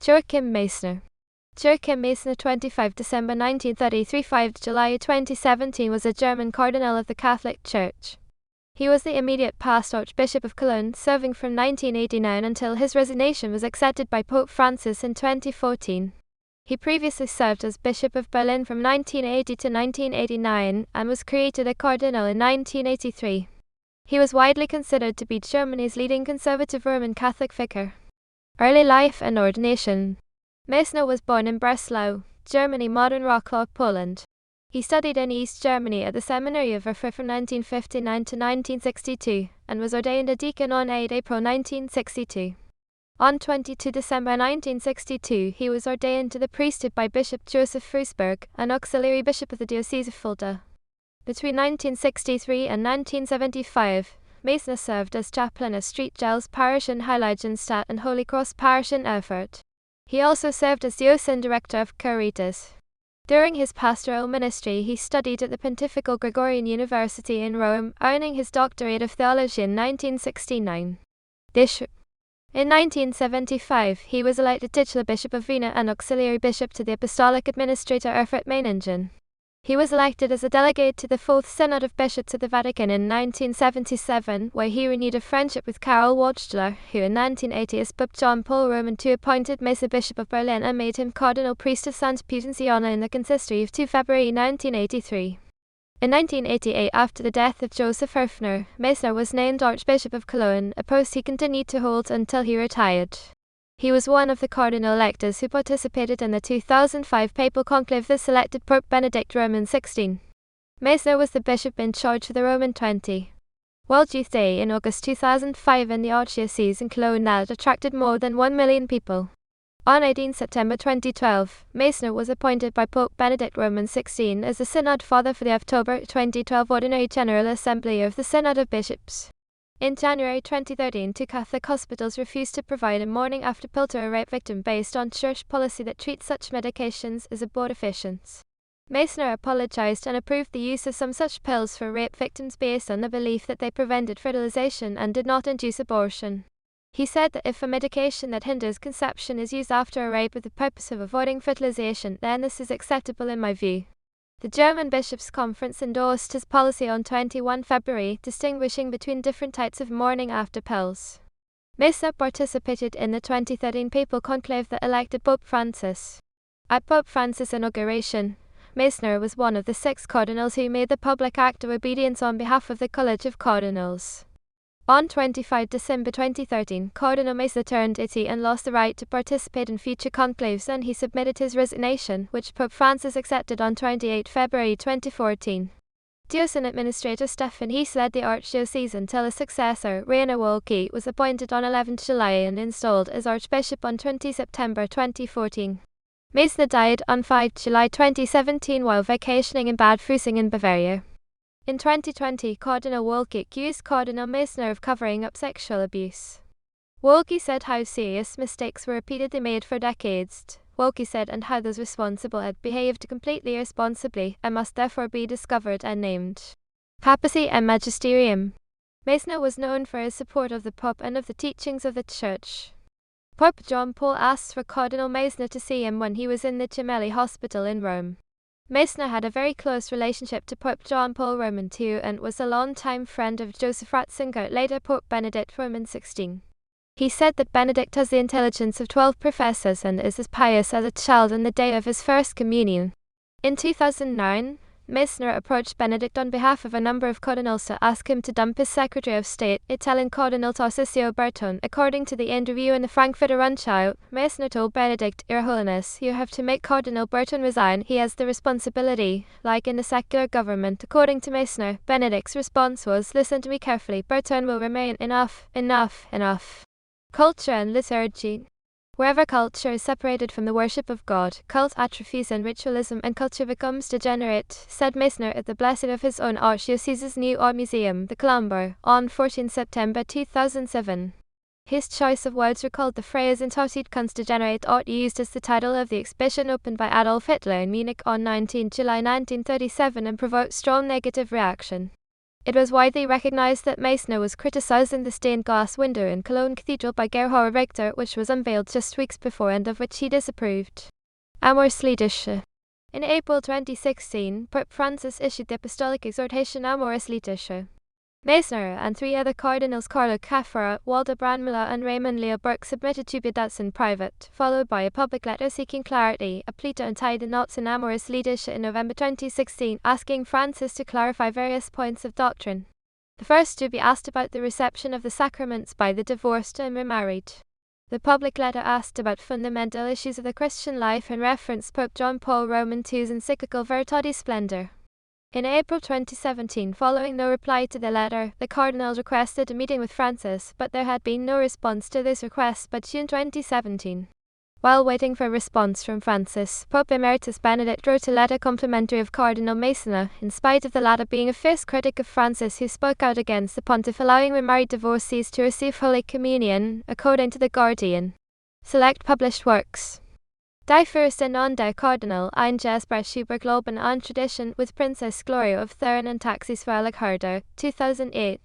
Joachim Meisner. Joachim Meisner, 25 December 1933 – 5 July 2017, was a German cardinal of the Catholic Church. He was the immediate past Archbishop of Cologne, serving from 1989 until his resignation was accepted by Pope Francis in 2014. He previously served as Bishop of Berlin from 1980 to 1989 and was created a cardinal in 1983. He was widely considered to be Germany's leading conservative Roman Catholic vicar. Early life and ordination. Meisner was born in Breslau, Germany, modern Wrocław, Poland. He studied in East Germany at the Seminary of Erfurt from 1959 to 1962, and was ordained a deacon on 8 April 1962. On 22 December 1962, he was ordained to the priesthood by Bishop Joseph Frusberg, an auxiliary bishop of the Diocese of Fulda. Between 1963 and 1975, Meisner served as chaplain at St. Giles Parish in Heiligenstadt and Holy Cross Parish in Erfurt. He also served as diocesan director of Caritas. During his pastoral ministry, he studied at the Pontifical Gregorian University in Rome, earning his doctorate of theology in 1969. Bishop. In 1975, he was elected titular Bishop of Vienna and auxiliary bishop to the Apostolic Administrator Erfurt-Meiningen. He was elected as a delegate to the Fourth Synod of Bishops of the Vatican in 1977, where he renewed a friendship with Karol Wojtyla, who in 1980 as Pope John Paul II appointed Meisner Bishop of Berlin and made him Cardinal Priest of St. Petersiana in the consistory of 2 February 1983. In 1988, after the death of Joseph Höfner, Meisner was named Archbishop of Cologne, a post he continued to hold until he retired. He was one of the cardinal electors who participated in the 2005 papal conclave that selected Pope Benedict XVI. Meisner was the bishop in charge for the Roman 20. World Youth Day in August 2005 in the Archdiocese in Cologne that attracted more than 1 million people. On 18 September 2012, Meisner was appointed by Pope Benedict XVI as the Synod Father for the October 2012 Ordinary General Assembly of the Synod of Bishops. In January 2013, 2 Catholic hospitals refused to provide a morning-after pill to a rape victim based on church policy that treats such medications as abortifacients. Meisner apologized and approved the use of some such pills for rape victims based on the belief that they prevented fertilization and did not induce abortion. He said that if a medication that hinders conception is used after a rape with the purpose of avoiding fertilization, then this is acceptable in my view. The German Bishops' Conference endorsed his policy on 21 February, distinguishing between different types of morning-after pills. Meisner participated in the 2013 papal conclave that elected Pope Francis. At Pope Francis' inauguration, Meisner was one of the 6 cardinals who made the public act of obedience on behalf of the College of Cardinals. On 25 December 2013, Cardinal Meisner turned 80 and lost the right to participate in future conclaves, and he submitted his resignation, which Pope Francis accepted on 28 February 2014. Diocesan Administrator Stefan Hees led the Archdiocese until his successor, Rainer Wolke, was appointed on 11 July and installed as Archbishop on 20 September 2014. Meisner died on 5 July 2017 while vacationing in Bad Füssing in Bavaria. In 2020, Cardinal Wolke accused Cardinal Meisner of covering up sexual abuse. Wolke said how serious mistakes were repeatedly made for decades. Wolke said, and how those responsible had behaved completely irresponsibly, and must therefore be discovered and named. Papacy and Magisterium. Meisner was known for his support of the Pope and of the teachings of the Church. Pope John Paul asked for Cardinal Meisner to see him when he was in the Gemelli Hospital in Rome. Meisner had a very close relationship to Pope John Paul II and was a long-time friend of Joseph Ratzinger, later Pope Benedict XVI. He said that Benedict has the intelligence of 12 professors and is as pious as a child on the day of his first communion. In 2009, Meisner approached Benedict on behalf of a number of cardinals to ask him to dump his Secretary of State, Italian Cardinal Tarcisio Bertone. According to the interview in the Frankfurter Rundschau, Meisner told Benedict, Your Holiness, you have to make Cardinal Bertone resign. He has the responsibility, like in the secular government. According to Meisner, Benedict's response was, Listen to me carefully, Bertone will remain. Enough, enough, enough. Culture and liturgy. Wherever culture is separated from the worship of God, cult atrophies and ritualism, and culture becomes degenerate, said Meisner at the blessing of his own Archdiocese's new art museum, the Colombo, on 14 September 2007. His choice of words recalled the phrase "Entartet Kunst degenerate art" used as the title of the exhibition opened by Adolf Hitler in Munich on 19 July 1937 and provoked strong negative reaction. It was widely recognized that Meisner was criticizing the stained glass window in Cologne Cathedral by Gerhard Richter, which was unveiled just weeks before and of which he disapproved. Amoris Laetitia. In April 2016, Pope Francis issued the apostolic exhortation Amoris Laetitia. Meisner and 3 other cardinals, Carlo Caffara, Walter Brandmüller and Raymond Leo Burke, submitted 2 bidats in private, followed by a public letter seeking clarity, a plea to untie the knots in Amoris Laetitia in November 2016, asking Francis to clarify various points of doctrine. The first to be asked about the reception of the sacraments by the divorced and remarried. The public letter asked about fundamental issues of the Christian life and referenced Pope John Paul Roman II's encyclical Veritatis Splendor. In April 2017, following no reply to the letter, the cardinals requested a meeting with Francis, but there had been no response to this request by June 2017. While waiting for a response from Francis, Pope Emeritus Benedict wrote a letter complimentary of Cardinal Meisner, in spite of the latter being a fierce critic of Francis who spoke out against the pontiff allowing remarried divorcees to receive Holy Communion, according to The Guardian. Select published works. Die Fürsten und der Kardinal, ein Gespräch über Glauben und Tradition with Princess Gloria of Thurn and Taxis Herder, 2008.